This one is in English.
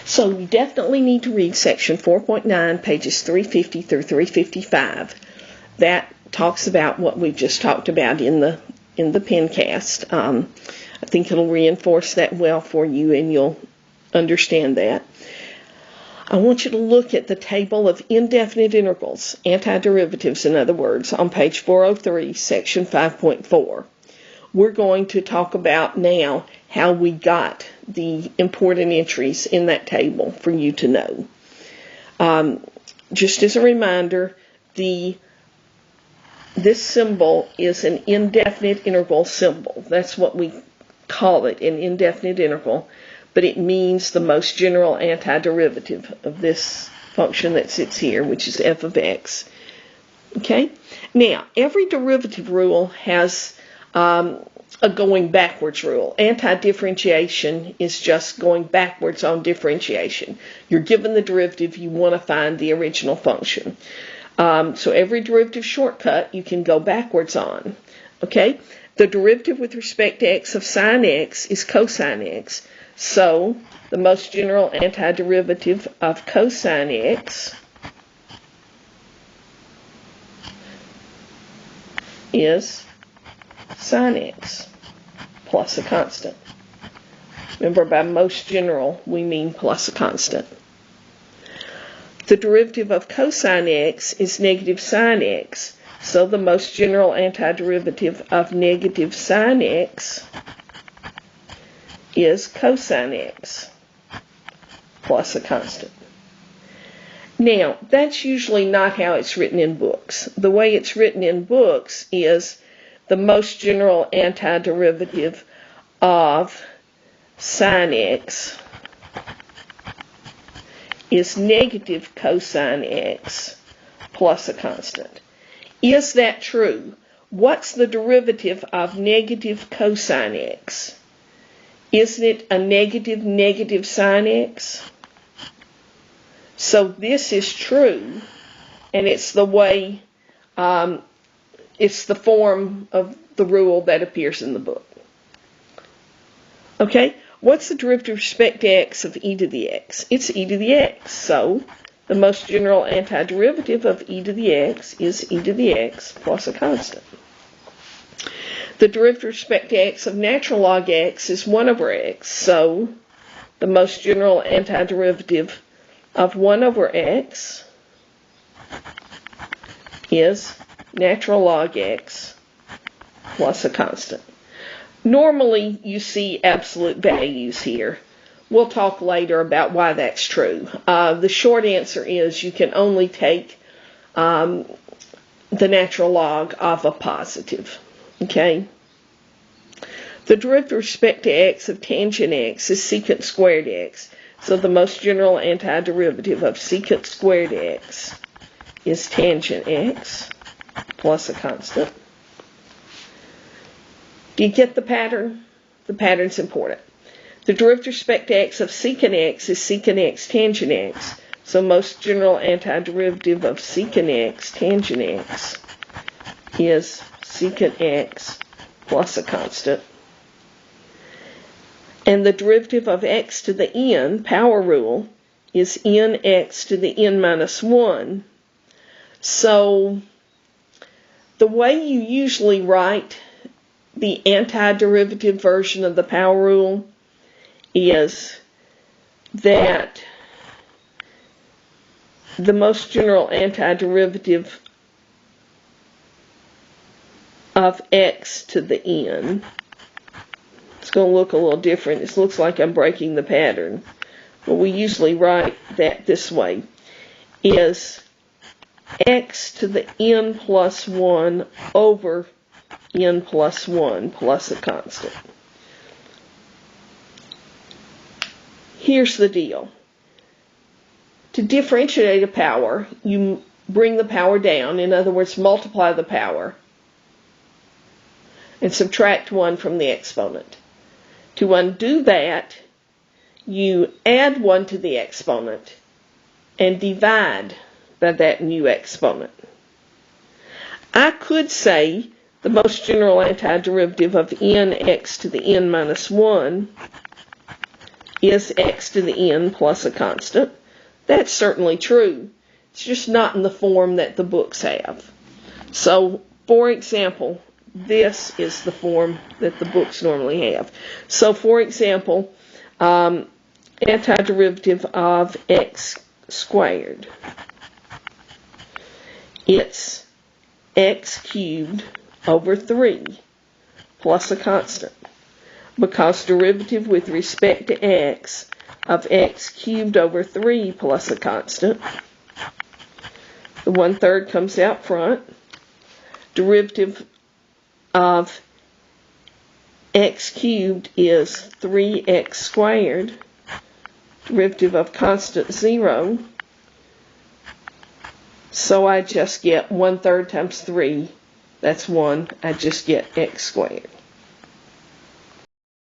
So you definitely need to read section 4.9, pages 350 through 355. That talks about what we've just talked about in the Pencast. I think it'll reinforce that well for you and you'll understand that. I want you to look at the table of indefinite intervals, antiderivatives in other words, on page 403, section 5.4. We're going to talk about now how we got the important entries in that table for you to know. Just as a reminder, this symbol is an indefinite interval symbol. That's what we call it, an indefinite interval, but it means the most general antiderivative of this function that sits here, which is f of x. Okay? Now, every derivative rule has a going backwards rule. Anti-differentiation is just going backwards on differentiation. You're given the derivative, you want to find the original function. So every derivative shortcut you can go backwards on. Okay? The derivative with respect to x of sine x is cosine x. So the most general antiderivative of cosine x is sine x plus a constant. Remember, by most general, we mean plus a constant. The derivative of cosine x is negative sine x. So the most general antiderivative of negative sine x is cosine x plus a constant. Now, that's usually not how it's written in books. The way it's written in books is the most general antiderivative of sine x is negative cosine x plus a constant. Is that true? What's the derivative of negative cosine x? Isn't it a negative sine x? So this is true, and it's the way, it's the form of the rule that appears in the book. Okay, what's the derivative with respect to x of e to the x? It's e to the x, so the most general antiderivative of e to the x is e to the x plus a constant. The derivative with respect to x of natural log x is 1 over x, so the most general antiderivative of 1 over x is natural log x plus a constant. Normally, you see absolute values here. We'll talk later about why that's true. The short answer is you can only take the natural log of a positive. Okay? The derivative with respect to x of tangent x is secant squared x. So the most general antiderivative of secant squared x is tangent x plus a constant. Do you get the pattern? The pattern's important. The derivative with respect to x of secant x is secant x tangent x. So most general antiderivative of secant x tangent x is secant x plus a constant. And the derivative of x to the n, power rule, is nx to the n minus 1. So the way you usually write the antiderivative version of the power rule is that the most general antiderivative of x to the n, it's going to look a little different. It looks like I'm breaking the pattern, but we usually write that this way, is x to the n plus 1 over n plus 1 plus a constant. Here's the deal. To differentiate a power, you bring the power down, in other words, multiply the power, and subtract 1 from the exponent. To undo that, you add 1 to the exponent and divide by that new exponent. I could say the most general antiderivative of nx to the n minus 1 is x to the n plus a constant. That's certainly true. It's just not in the form that the books have. So, for example, this is the form that the books normally have. So, for example, antiderivative of x squared. It's x cubed over 3 plus a constant. Because derivative with respect to x of x cubed over 3 plus a constant, the 1/3 comes out front. Derivative of x cubed is 3x squared. Derivative of constant 0. So I just get 1/3 times 3. That's 1. I just get x squared.